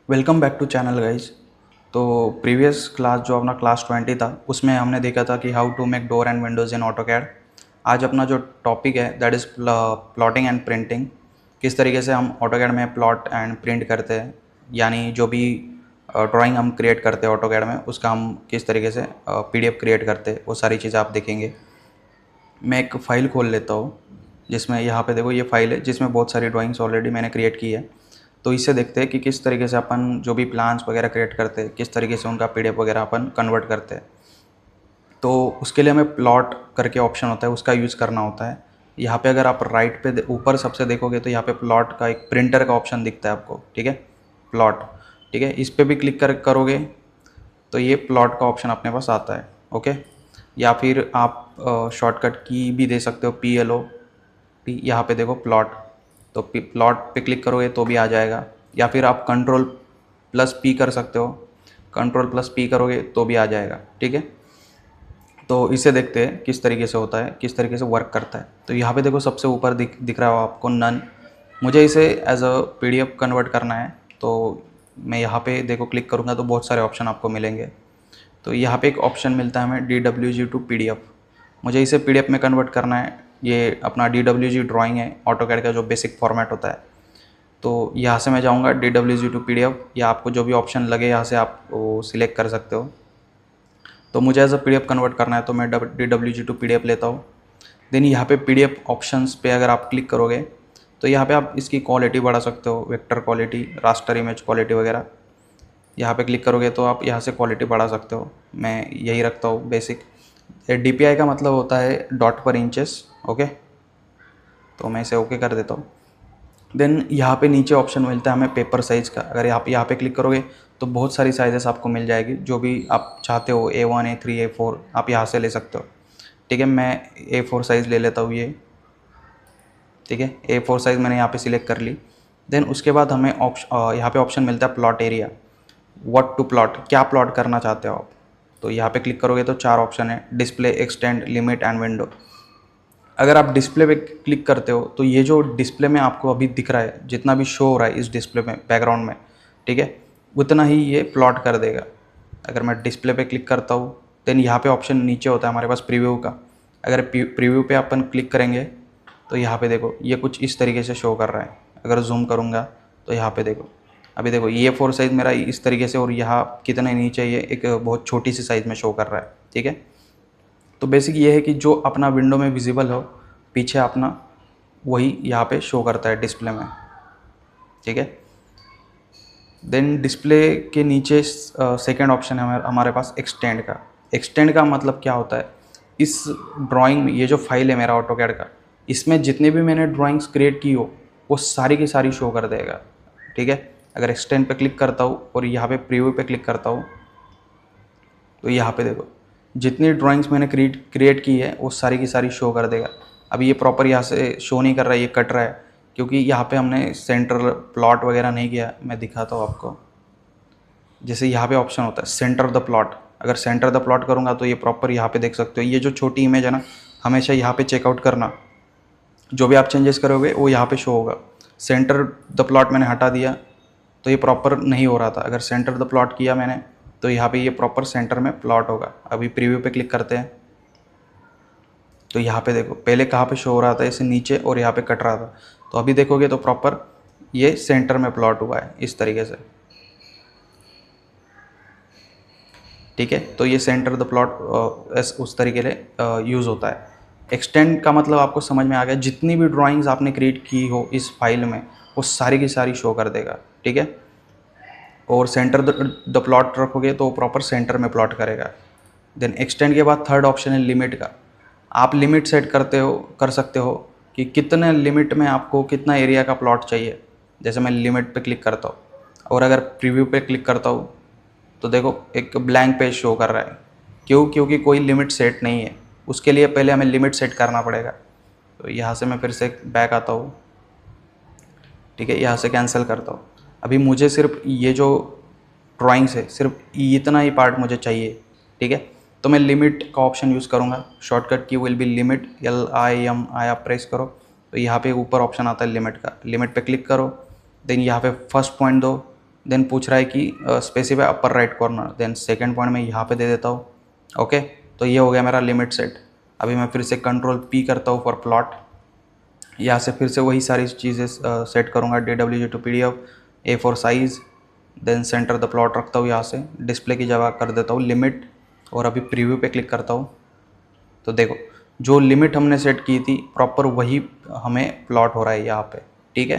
Welcome back to channel guys. तो previous class जो अपना क्लास 20 था उसमें हमने देखा था कि how to make door and windows in AutoCAD. आज अपना जो टॉपिक है that is plotting and printing. किस तरीके से हम ऑटोकैड में प्लॉट एंड प्रिंट करते हैं, यानी जो भी ड्राइंग हम क्रिएट करते हैं ऑटोकैड में उसका हम किस तरीके से पीडीएफ क्रिएट करते हैं, वो सारी चीज़ें आप देखेंगे। मैं एक फ़ाइल खोल लेता हूँ जिसमें यहाँ पे देखो ये फ़ाइल है जिसमें बहुत सारी ड्राइंग्स ऑलरेडी मैंने क्रिएट की है। तो इससे देखते हैं कि किस तरीके से अपन जो भी प्लान्स वगैरह क्रिएट करते हैं किस तरीके से उनका पीडीएफ वगैरह अपन कन्वर्ट करते हैं। तो उसके लिए हमें प्लॉट करके ऑप्शन होता है, उसका यूज़ करना होता है। यहाँ पे अगर आप राइट पे ऊपर सबसे देखोगे तो यहाँ पे प्लॉट का एक प्रिंटर का ऑप्शन दिखता है आपको, ठीक है, प्लॉट, ठीक है। इस पर भी क्लिक करोगे तो ये प्लॉट का ऑप्शन अपने पास आता है, ओके। या फिर आप शॉर्टकट की भी दे सकते हो, PLO, यहाँ पे देखो प्लॉट, तो प्लॉट पे क्लिक करोगे तो भी आ जाएगा। या फिर आप Ctrl+P कर सकते हो, Ctrl+P करोगे तो भी आ जाएगा, ठीक है। तो इसे देखते हैं किस तरीके से होता है, किस तरीके से वर्क करता है। तो यहाँ पे देखो सबसे ऊपर दिख रहा हो आपको नन। मुझे इसे एज अ PDF कन्वर्ट करना है, तो मैं यहाँ पे देखो क्लिक करूँगा तो बहुत सारे ऑप्शन आपको मिलेंगे। तो यहाँ पे एक ऑप्शन मिलता है हमें DWG टू PDF। मुझे इसे PDF में कन्वर्ट करना है। ये अपना DWG ड्राइंग है, ऑटोकैड का जो बेसिक फॉर्मेट होता है। तो यहाँ से मैं जाऊँगा DWG टू PDF, या आपको जो भी ऑप्शन लगे यहाँ से आप वो सिलेक्ट कर सकते हो। तो मुझे एज अ PDF कन्वर्ट करना है तो मैं DWG टू PDF लेता हूँ। देन यहाँ पे PDF ऑप्शंस पे अगर आप क्लिक करोगे तो यहाँ पे आप इसकी क्वालिटी बढ़ा सकते हो, vector quality, raster image quality वगैरह। यहाँ पे क्लिक करोगे तो आप यहाँ से क्वालिटी बढ़ा सकते हो। मैं यही रखता हूँ बेसिक। DPI का मतलब होता है डॉट पर इंचेस, ओके। तो मैं इसे ओके कर देता हूँ। देन यहाँ पे नीचे ऑप्शन मिलता है हमें पेपर साइज़ का। अगर आप यहाँ पे क्लिक करोगे तो बहुत सारी साइजेस आपको मिल जाएगी, जो भी आप चाहते हो, A1, A3, A4 आप यहाँ से ले सकते हो, ठीक है। मैं A4 साइज़ ले लेता हूँ ये, ठीक है। A4 साइज़ मैंने यहाँ पे सिलेक्ट कर ली। देन उसके बाद हमें यहाँ पे ऑप्शन मिलता है plot area, what to plot, क्या प्लॉट करना चाहते हो आप। तो यहाँ पे क्लिक करोगे तो 4 ऑप्शन है, display, extend, limit and window. अगर आप डिस्प्ले पे क्लिक करते हो तो ये जो डिस्प्ले में आपको अभी दिख रहा है, जितना भी शो हो रहा है इस डिस्प्ले में बैकग्राउंड में, ठीक है, उतना ही ये प्लॉट कर देगा। अगर मैं डिस्प्ले पे क्लिक करता हूँ देन यहाँ पे ऑप्शन नीचे होता है हमारे पास प्रीव्यू का। अगर प्रीव्यू पे अपन क्लिक करेंगे तो यहाँ पे देखो ये कुछ इस तरीके से शो कर रहा है। अगर जूम करूँगा तो यहाँ पे देखो, अभी देखो ये 4 साइज़ मेरा इस तरीके से, और यहाँ कितने नीचे ये एक बहुत छोटी सी साइज़ में शो कर रहा है, ठीक है। तो बेसिक ये है कि जो अपना विंडो में विजिबल हो पीछे अपना, वही यहाँ पे शो करता है डिस्प्ले में, ठीक है। देन डिस्प्ले के नीचे सेकंड ऑप्शन है हमारे पास एक्सटेंड का। एक्सटेंड का मतलब क्या होता है, इस ड्राइंग में ये जो फाइल है मेरा ऑटोकैड का, इसमें जितने भी मैंने ड्राइंग्स क्रिएट की हो वो सारी की सारी शो कर देगा, ठीक है। अगर एक्सटेंड पे क्लिक करता हूँ और यहाँ पे प्रीव्यू पे क्लिक करता हूँ तो यहाँ पे देखो जितनी ड्राइंग्स मैंने क्रिएट की है वो सारी की सारी शो कर देगा। अभी ये प्रॉपर यहाँ से शो नहीं कर रहा है, ये कट रहा है क्योंकि यहाँ पे हमने सेंटर प्लॉट वगैरह नहीं किया। मैं दिखाता हूँ आपको, जैसे यहाँ पे ऑप्शन होता है सेंटर द प्लॉट। अगर सेंटर द प्लॉट करूँगा तो ये प्रॉपर यहाँ पे देख सकते हो। ये जो छोटी इमेज है ना, हमेशा यहाँ पे चेकआउट करना, जो भी आप चेंजेस करोगे वो यहाँ पे शो होगा। सेंटर द प्लॉट मैंने हटा दिया तो ये प्रॉपर नहीं हो रहा था। अगर सेंटर द प्लॉट किया मैंने तो यहाँ पे ये प्रॉपर सेंटर में प्लॉट होगा। अभी प्रीव्यू पे क्लिक करते हैं तो यहाँ पे देखो पहले कहाँ पे शो हो रहा था, इसे नीचे और यहाँ पे कट रहा था। तो अभी देखोगे तो प्रॉपर ये सेंटर में प्लॉट हुआ है इस तरीके से, ठीक है। तो ये सेंटर द प्लॉट उस तरीके से यूज़ होता है। एक्सटेंड का मतलब आपको समझ में आ गया, जितनी भी ड्राइंग्स आपने क्रिएट की हो इस फाइल में वो सारी की सारी शो कर देगा, ठीक है। और सेंटर द प्लॉट रखोगे तो प्रॉपर सेंटर में प्लॉट करेगा। देन एक्सटेंड के बाद थर्ड ऑप्शन है लिमिट का। आप लिमिट सेट कर सकते हो कि कितने लिमिट में आपको कितना एरिया का प्लॉट चाहिए। जैसे मैं लिमिट पे क्लिक करता हूँ और अगर प्रीव्यू पे क्लिक करता हूँ तो देखो एक ब्लैंक पेज शो कर रहा है। क्योंकि कोई लिमिट सेट नहीं है। उसके लिए पहले हमें लिमिट सेट करना पड़ेगा। तो यहाँ से मैं फिर से बैक आता हूँ, ठीक है, यहाँ से कैंसिल करता हूँ। अभी मुझे सिर्फ ये जो ड्राइंग्स है सिर्फ इतना ही पार्ट मुझे चाहिए, ठीक है। तो मैं लिमिट का ऑप्शन यूज़ करूँगा। शॉर्टकट की विल बी लिमिट, LIMI आप प्रेस करो तो यहाँ पे ऊपर ऑप्शन आता है लिमिट का। लिमिट पे क्लिक करो, देन यहाँ पे फर्स्ट पॉइंट दो, देन पूछ रहा है कि specify upper right corner, then second point में यहाँ पे दे देता हूँ। ओके, तो ये हो गया मेरा लिमिट सेट। अभी मैं फिर से कंट्रोल पी करता हूँ फॉर प्लॉट। यहाँ से फिर से वही सारी चीज़ें सेट करूँगा, DWG to PDF, A4 size, then centre the plot रखता हूँ। यहाँ से डिस्प्ले की जगह कर देता हूँ लिमिट, और अभी प्रीव्यू पे क्लिक करता हूँ। तो देखो जो लिमिट हमने सेट की थी प्रॉपर वही हमें प्लॉट हो रहा है यहाँ पे, ठीक है।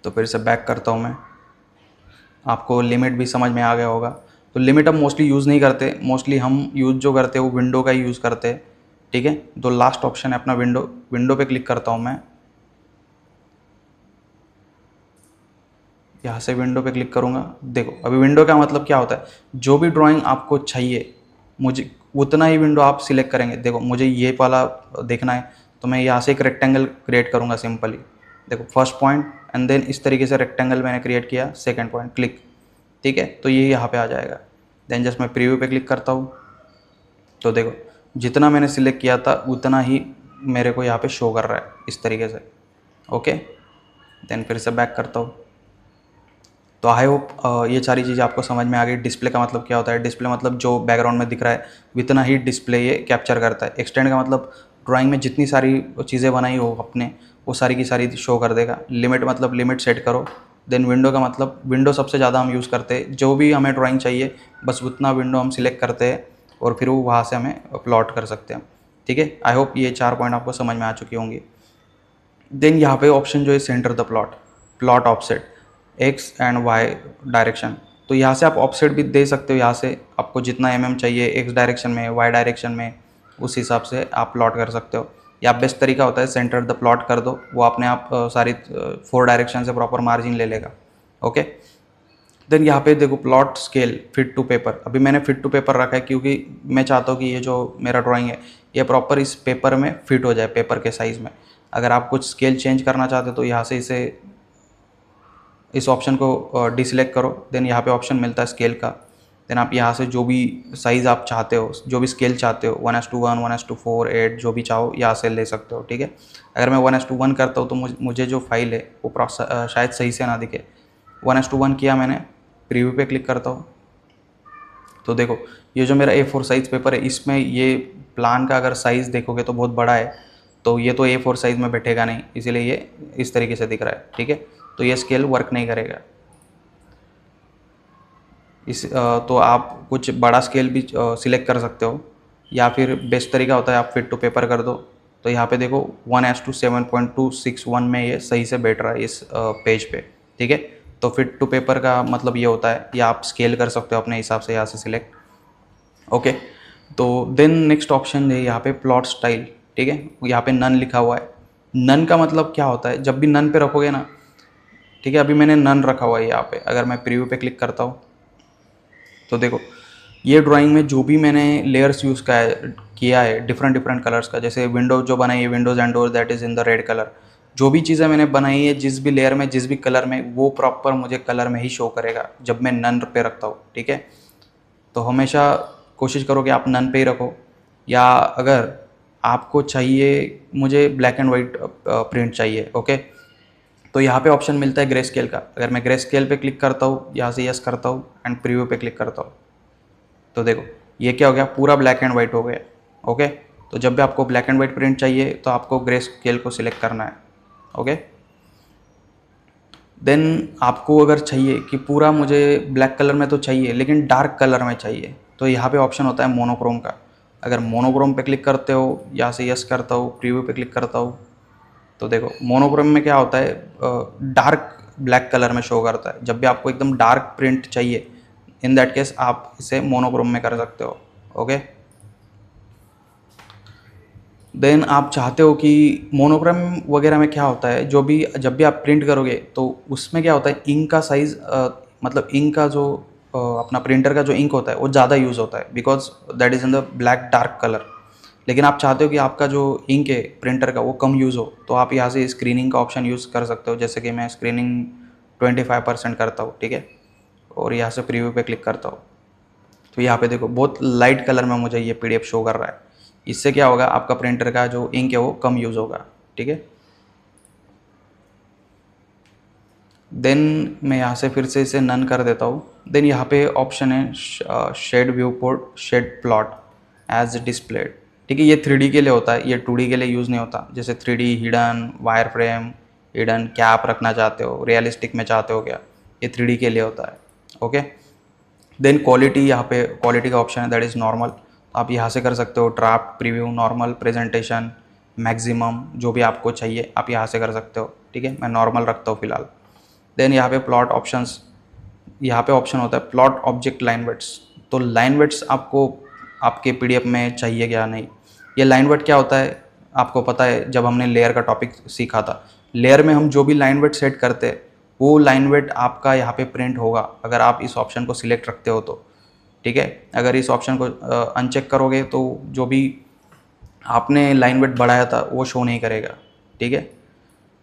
तो फिर से बैक करता हूँ मैं, आपको लिमिट भी समझ में आ गया होगा। तो लिमिट हम मोस्टली यूज़ नहीं करते, मोस्टली हम यूज़ जो करते हैं वो विंडो का ही यूज़ करते हैं, ठीक है। तो लास्ट ऑप्शन है अपना विंडो, विंडो पे क्लिक करता हूँ मैं। यहाँ से विंडो पे क्लिक करूँगा। देखो अभी विंडो का मतलब क्या होता है, जो भी ड्राइंग आपको चाहिए मुझे उतना ही विंडो आप सिलेक्ट करेंगे। देखो मुझे ये वाला देखना है तो मैं यहाँ से एक रेक्टेंगल क्रिएट करूँगा सिंपली। देखो फर्स्ट पॉइंट एंड देन इस तरीके से रेक्टेंगल मैंने क्रिएट किया, सेकंड पॉइंट क्लिक, ठीक है। तो ये यहाँ पे आ जाएगा। देन जस्ट मैं प्रीव्यू पे क्लिक करता हूँ। तो देखो जितना मैंने सिलेक्ट किया था उतना ही मेरे को यहाँ पे शो कर रहा है इस तरीके से। ओके, देन फिर से बैक करता हूँ। तो आई होप ये सारी चीज़ें आपको समझ में आ गई। डिस्प्ले का मतलब क्या होता है, डिस्प्ले मतलब जो बैकग्राउंड में दिख रहा है उतना ही डिस्प्ले ये कैप्चर करता है। एक्सटेंड का मतलब ड्राइंग में जितनी सारी चीज़ें बनाई हो अपने वो सारी की सारी शो कर देगा। लिमिट मतलब लिमिट सेट करो। देन विंडो का मतलब विंडो सबसे ज़्यादा हम यूज़ करते हैं, जो भी हमें ड्राइंग चाहिए बस उतना विंडो हम सिलेक्ट करते हैं और फिर वो वहाँ से हमें प्लॉट कर सकते हैं, ठीक है। आई होप ये 4 पॉइंट आपको समझ में आ चुकी होंगी। देन यहाँ पे ऑप्शन जो है centre the plot, plot offset, X and Y direction. तो यहाँ से आप ऑफसेट भी दे सकते हो, यहाँ से आपको जितना चाहिए एक्स डायरेक्शन में, वाई डायरेक्शन में, उस हिसाब से आप प्लॉट कर सकते हो। या बेस्ट तरीका होता है सेंटर द प्लॉट कर दो, वो अपने आप सारी 4 डायरेक्शन से प्रॉपर मार्जिन ले लेगा। ओके, देन यहाँ पे देखो plot scale fit to paper. अभी मैंने फिट टू पेपर रखा है क्योंकि मैं चाहता हूँ कि ये जो मेरा ड्राइंग है ये प्रॉपर इस पेपर में फिट हो जाए, पेपर के साइज़ में। अगर आप कुछ स्केल चेंज करना चाहते हो तो यहाँ से इस ऑप्शन को डिसलेक्ट करो। देन यहाँ पे ऑप्शन मिलता है स्केल का। देन आप यहाँ से जो भी साइज़ आप चाहते हो, जो भी स्केल चाहते हो, 1:1, 1:4, 8 जो भी चाहो यहाँ से ले सकते हो, ठीक है। अगर मैं 1:1 करता हूँ तो मुझे जो फाइल है वो शायद सही से ना दिखे। 1:1 किया मैंने, प्रीव्यू पे क्लिक करता हूँ। तो देखो ये जो मेरा A4 साइज़ पेपर है इसमें ये प्लान का अगर साइज़ देखोगे तो बहुत बड़ा है, तो ये तो A4 साइज़ में बैठेगा नहीं, इसीलिए ये इस तरीके से दिख रहा है, ठीक है। तो ये स्केल वर्क नहीं करेगा। तो आप कुछ बड़ा स्केल भी सिलेक्ट कर सकते हो, या फिर बेस्ट तरीका होता है आप फिट टू पेपर कर दो। तो यहाँ पे देखो 1:7.261 में ये सही से बैठ रहा है इस पेज पे, ठीक है। तो फिट टू पेपर का मतलब ये होता है, या आप स्केल कर सकते हो अपने हिसाब से यहाँ से सिलेक्ट। ओके, तो देन नेक्स्ट ऑप्शन है यहाँ पे प्लॉट स्टाइल, ठीक है। यहाँ पे नन लिखा हुआ है। नन का मतलब क्या होता है, जब भी नन पे रखोगे ना, ठीक है। अभी मैंने नन रखा हुआ है यहाँ पे। अगर मैं प्रीव्यू पे क्लिक करता हूँ तो देखो ये ड्राइंग में जो भी मैंने लेयर्स यूज़ किया है डिफरेंट डिफरेंट कलर्स का, जैसे विंडो जो बनाई है Windows and door that is in the red colour. जो भी चीज़ें मैंने बनाई है जिस भी लेयर में जिस भी कलर में, वो प्रॉपर मुझे कलर में ही शो करेगा जब मैं नन पे रखता हूँ, ठीक है। तो हमेशा कोशिश करो कि आप नन पे ही रखो। या अगर आपको चाहिए, मुझे ब्लैक एंड वाइट प्रिंट चाहिए, ओके, तो यहाँ पे ऑप्शन मिलता है ग्रे स्केल का। अगर मैं ग्रे स्केल पे क्लिक करता हूँ, यहाँ से यस करता हूँ एंड प्रीव्यू पे क्लिक करता हूँ, तो देखो ये क्या हो गया, पूरा ब्लैक एंड वाइट हो गया। ओके, तो जब भी आपको ब्लैक एंड वाइट प्रिंट चाहिए तो आपको ग्रे स्केल को सिलेक्ट करना है। ओके, देन आपको अगर चाहिए कि पूरा मुझे ब्लैक कलर में तो चाहिए लेकिन डार्क कलर में चाहिए, तो यहाँ पे ऑप्शन होता है मोनोक्रोम का। अगर मोनोक्रोम पे क्लिक करते हो, यहाँ से यस करता हूँ, प्रीव्यू पे क्लिक करता हूँ, तो देखो मोनोक्रोम में क्या होता है, डार्क ब्लैक कलर में शो करता है। जब भी आपको एकदम डार्क प्रिंट चाहिए, इन दैट केस आप इसे मोनोक्रोम में कर सकते हो। ओके, देन आप चाहते हो कि मोनोक्रोम वगैरह में क्या होता है, जब भी आप प्रिंट करोगे तो उसमें क्या होता है, इंक का साइज़, मतलब इंक का जो अपना प्रिंटर का जो इंक होता है वो ज़्यादा यूज़ होता है, because that is in the black dark colour. लेकिन आप चाहते हो कि आपका जो इंक है प्रिंटर का वो कम यूज़ हो, तो आप यहाँ से स्क्रीनिंग का ऑप्शन यूज़ कर सकते हो। जैसे कि मैं स्क्रीनिंग 25% करता हूँ, ठीक है, और यहाँ से प्रीव्यू पे क्लिक करता हूँ। तो यहाँ पे देखो बहुत लाइट कलर में मुझे ये PDF शो कर रहा है। इससे क्या होगा, आपका प्रिंटर का जो इंक है वो कम यूज़ होगा, ठीक है। देन मैं यहाँ से फिर से इसे नन कर देता हूँ। देन यहाँ पे ऑप्शन है shade view port shade plot as displayed. ठीक है, ये 3D के लिए होता है, ये 2D के लिए यूज़ नहीं होता। जैसे 3D hidden, wire frame hidden, क्या आप रखना चाहते हो, रियलिस्टिक में चाहते हो क्या, ये 3D के लिए होता है। ओके, देन क्वालिटी, यहाँ पे क्वालिटी का ऑप्शन है दैट इज़ नॉर्मल। आप यहाँ से कर सकते हो draft, preview, normal, presentation, maximum, जो भी आपको चाहिए आप यहाँ से कर सकते हो। ठीक है, मैं नॉर्मल रखता हूँ फिलहाल। देन यहाँ पे प्लॉट ऑप्शंस, यहाँ पे ऑप्शन होता है प्लॉट ऑब्जेक्ट लाइन वेट्स। तो लाइन वेट्स आपको आपके पीडीएफ में चाहिए क्या नहीं। ये लाइन वेट क्या होता है आपको पता है, जब हमने लेयर का टॉपिक सीखा था, लेयर में हम जो भी लाइन वेट सेट करते हैं वो लाइन वेट आपका यहाँ पे प्रिंट होगा अगर आप इस ऑप्शन को सिलेक्ट रखते हो तो। ठीक है, अगर इस ऑप्शन को अनचेक करोगे तो जो भी आपने लाइन वेट बढ़ाया था वो शो नहीं करेगा। ठीक है,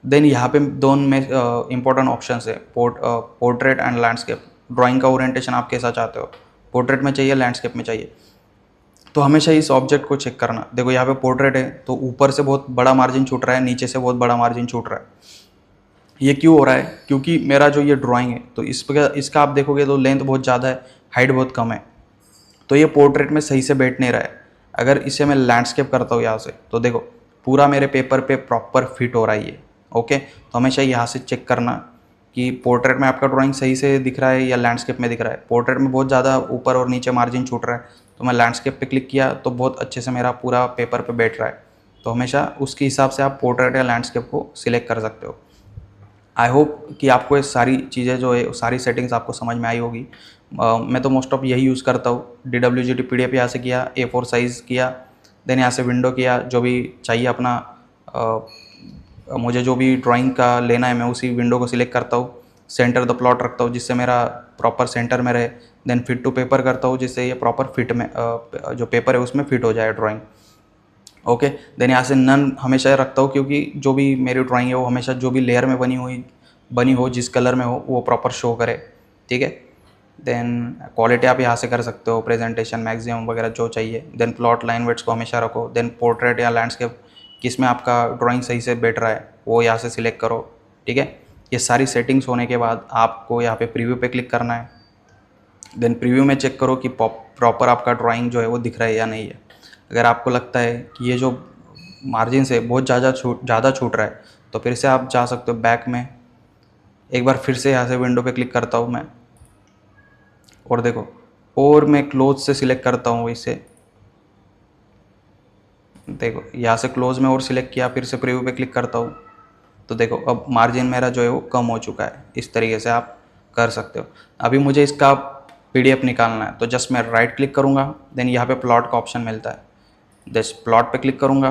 देन यहाँ पे दोनों में इंपॉर्टेंट ऑप्शन है पोर्ट्रेट एंड लैंडस्केप। ड्राइंग का ओरिएंटेशन आप कैसा चाहते हो, पोर्ट्रेट में चाहिए, लैंडस्केप में चाहिए, तो हमेशा इस ऑब्जेक्ट को चेक करना। देखो यहाँ पे पोर्ट्रेट है तो ऊपर से बहुत बड़ा मार्जिन छूट रहा है, नीचे से बहुत बड़ा मार्जिन छूट रहा है। ये क्यों हो रहा है, क्योंकि मेरा जो ये ड्राइंग है तो इसका आप देखोगे तो लेंथ बहुत ज़्यादा है, हाइट बहुत कम है, तो ये पोर्ट्रेट में सही से बैठ नहीं रहा है। अगर इसे मैं लैंडस्केप करता हूँ यहाँ से तो देखो पूरा मेरे पेपर पे प्रॉपर फिट हो रहा है ये। ओके, तो हमेशा यहाँ से चेक करना कि पोर्ट्रेट में आपका ड्राइंग सही से दिख रहा है या लैंडस्केप में दिख रहा है। पोर्ट्रेट में बहुत ज़्यादा ऊपर और नीचे मार्जिन छूट रहा है, तो मैं लैंडस्केप पे क्लिक किया तो बहुत अच्छे से मेरा पूरा पेपर पे बैठ रहा है। तो हमेशा उसके हिसाब से आप पोर्ट्रेट या लैंडस्केप को सिलेक्ट कर सकते हो। आई होप कि आपको ये सारी चीज़ें जो है सारी सेटिंग्स आपको समझ में आई होगी। मैं तो मोस्ट ऑफ यही यूज़ करता हूँ। DWGT PDF यहाँ से किया, A4 साइज़ किया, देन यहाँ से विंडो किया, जो भी चाहिए अपना मुझे जो भी ड्राइंग का लेना है मैं उसी विंडो को सिलेक्ट करता हूँ। सेंटर द प्लॉट रखता हूँ जिससे मेरा प्रॉपर सेंटर में रहे। देन फिट टू पेपर करता हूँ जिससे ये प्रॉपर फिट में जो पेपर है उसमें फिट हो जाए ड्राइंग। ओके, देन यहाँ से नन हमेशा रखता हूँ क्योंकि जो भी मेरी ड्राइंग है वो हमेशा जो भी लेयर में बनी हो जिस कलर में हो वो प्रॉपर शो करे। ठीक है, देन क्वालिटी आप यहाँ से कर सकते हो, प्रेजेंटेशन, मैक्सिमम वगैरह जो चाहिए। देन प्लॉट लाइन वेट्स को हमेशा रखो। देन पोर्ट्रेट या लैंडस्केप किस में आपका ड्राइंग सही से बैठ रहा है वो यहाँ से सिलेक्ट करो। ठीक है, ये सारी सेटिंग्स होने के बाद आपको यहाँ पे प्रीव्यू पे क्लिक करना है। देन प्रीव्यू में चेक करो कि प्रॉपर आपका ड्राइंग जो है वो दिख रहा है या नहीं है। अगर आपको लगता है कि ये जो मार्जिन से बहुत ज़्यादा छूट रहा है तो फिर से आप जा सकते हो बैक में। एक बार फिर से यहाँ से विंडो पे क्लिक करता हूँ मैं और देखो, और मैं क्लोज से सिलेक्ट करता हूँ इसे। देखो यहाँ से क्लोज में और सिलेक्ट किया, फिर से प्रीव्यू पे क्लिक करता हूँ तो देखो अब मार्जिन मेरा जो है वो कम हो चुका है। इस तरीके से आप कर सकते हो। अभी मुझे इसका PDF निकालना है तो जस्ट मैं राइट क्लिक करूँगा, देन यहाँ पे प्लॉट का ऑप्शन मिलता है, जस्ट प्लॉट पे क्लिक करूँगा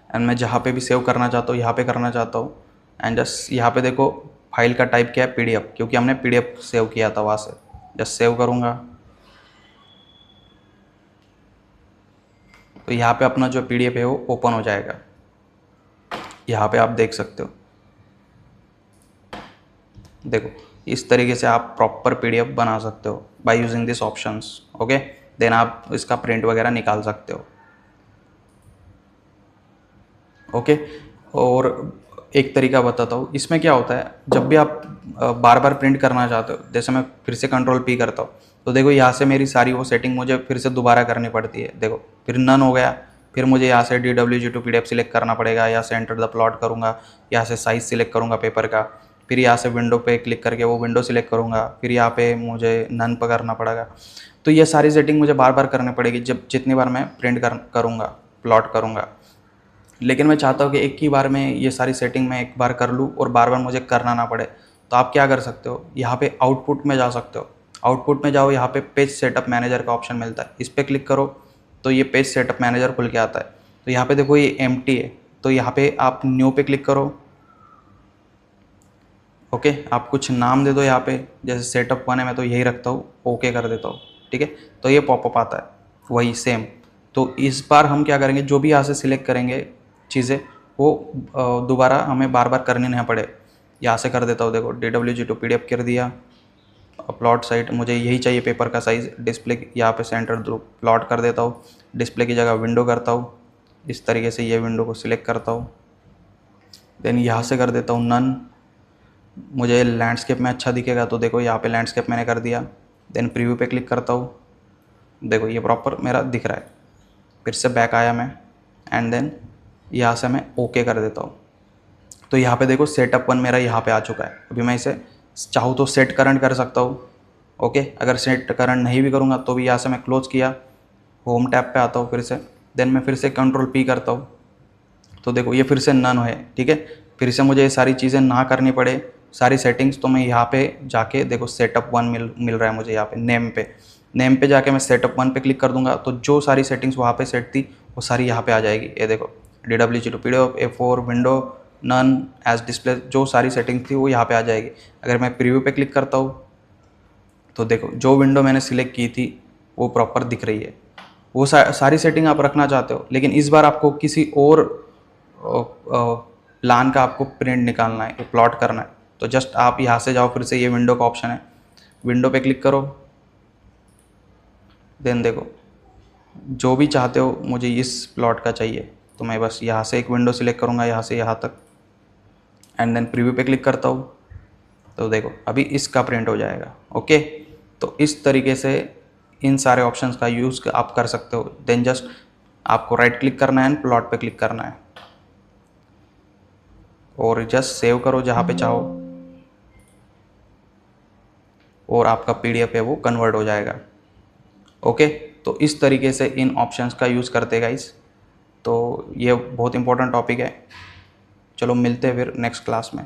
एंड मैं जहाँ पे भी सेव करना चाहता हूँ यहाँ पे करना चाहता हूँ। एंड जस्ट यहाँ पे देखो फाइल का टाइप क्या है, PDF, क्योंकि हमने PDF सेव किया था वहाँ से। जस्ट सेव करूँगा तो यहाँ पे अपना जो PDF है वो ओपन हो जाएगा। यहाँ पे आप देख सकते हो, देखो इस तरीके से आप प्रॉपर PDF बना सकते हो by using this options. Okay, then आप इसका प्रिंट वगैरह निकाल सकते हो। ओके, और एक तरीका बताता हूँ, इसमें क्या होता है जब भी आप बार बार प्रिंट करना चाहते हो, जैसे मैं फिर से Ctrl+P करता हूँ तो देखो यहाँ से मेरी सारी वो सेटिंग मुझे फिर से दोबारा करनी पड़ती है। देखो फिर नन हो गया, फिर मुझे यहाँ से DWG2 PDF सिलेक्ट करना पड़ेगा, यहाँ से एंटर द प्लॉट करूँगा, यहाँ से साइज़ सिलेक्ट करूँगा पेपर का, फिर यहाँ से विंडो पे क्लिक करके वो विंडो सिलेक्ट करूँगा, फिर यहाँ पे मुझे नन पर करना पड़ेगा। तो ये सारी सेटिंग मुझे बार बार करनी पड़ेगी जितनी बार मैं प्रिंट करूँगा, प्लॉट करूँगा। लेकिन मैं चाहता हूँ कि एक ही बार में ये सारी सेटिंग मैं एक बार कर लूँ और बार बार मुझे करना ना पड़े। तो आप क्या कर सकते हो, यहाँ पे आउटपुट में जा सकते हो। आउटपुट में जाओ, यहाँ पे पेज सेटअप मैनेजर का ऑप्शन मिलता है, इस पर क्लिक करो तो ये पेज सेटअप मैनेजर खुल के आता है। तो यहाँ पे देखो ये एम्प्टी है, तो यहाँ पे आप न्यू पे क्लिक करो। ओके, आप कुछ नाम दे दो यहाँ पे, जैसे सेटअप 1 है, मैं तो यही रखता हूँ, ओके कर देता हूँ। ठीक है, तो ये पॉपअप आता है वही सेम। तो इस बार हम क्या करेंगे, जो भी यहाँ से सिलेक्ट करेंगे चीज़ें वो दोबारा हमें बार बार करनी नहीं पड़े। यहाँ से कर देता हूँ, देखो DWG2 PDF कर दिया, प्लॉट साइट मुझे यही चाहिए पेपर का साइज़, डिस्प्ले यहाँ पे सेंटर दो प्लॉट कर देता हूँ, डिस्प्ले की जगह विंडो करता हूँ, इस तरीके से ये विंडो को सिलेक्ट करता हूँ। देन यहाँ से कर देता हूँ नन, मुझे लैंडस्केप में अच्छा दिखेगा, तो देखो यहाँ पे लैंडस्केप मैंने कर दिया। देन प्रीव्यू पे क्लिक करता हूँ, देखो ये प्रॉपर मेरा दिख रहा है। फिर से बैक आया मैं एंड देन यहाँ से मैं ओके कर देता हूँ। तो यहाँ पे देखो सेटअप वन मेरा यहाँ पे आ चुका है। अभी मैं इसे चाहूँ तो सेट करंट कर सकता हूँ। ओके, अगर सेट करंट नहीं भी करूँगा तो भी यहाँ से मैं क्लोज किया, होम टैब पे आता हूँ फिर से। देन मैं फिर से कंट्रोल पी करता हूँ, तो देखो ये फिर से नन है। ठीक है, फिर से मुझे ये सारी चीज़ें ना करनी पड़े, सारी सेटिंग्स, तो मैं यहाँ पे जाके देखो सेटअप वन मिल रहा है मुझे यहाँ पे नेम पे जाके मैं सेटअप वन पे क्लिक कर दूंगा, तो जो सारी सेटिंग्स वहाँ पे सेट थी वो सारी यहाँ पे आ जाएगी। ये देखो DWG to PDF, A4 window, none, as display, जो सारी सेटिंग थी वो यहाँ पे आ जाएगी। अगर मैं प्रीव्यू पे क्लिक करता हूँ तो देखो जो विंडो मैंने सिलेक्ट की थी वो प्रॉपर दिख रही है। वो सारी सेटिंग आप रखना चाहते हो, लेकिन इस बार आपको किसी और प्लान का आपको प्रिंट निकालना है, प्लॉट करना है, तो जस्ट आप यहाँ से जाओ, फिर से ये विंडो का ऑप्शन है, विंडो पे क्लिक करो। देन देखो जो भी चाहते हो मुझे इस प्लॉट का चाहिए, तो मैं बस यहाँ से एक विंडो सिलेक्ट करूँगा यहाँ से यहाँ तक, एंड देन प्रीव्यू पे क्लिक करता हूँ, तो देखो अभी इसका प्रिंट हो जाएगा। ओके, तो इस तरीके से इन सारे ऑप्शंस का यूज़ आप कर सकते हो। देन जस्ट आपको राइट क्लिक करना है एंड प्लॉट पे क्लिक करना है और जस्ट सेव करो जहाँ पे चाहो, और आपका PDF है वो कन्वर्ट हो जाएगा। ओके, तो इस तरीके से इन ऑप्शंस का यूज़ करते गाइस। तो ये बहुत इंपॉर्टेंट टॉपिक है। चलो मिलते हैं फिर नेक्स्ट क्लास में।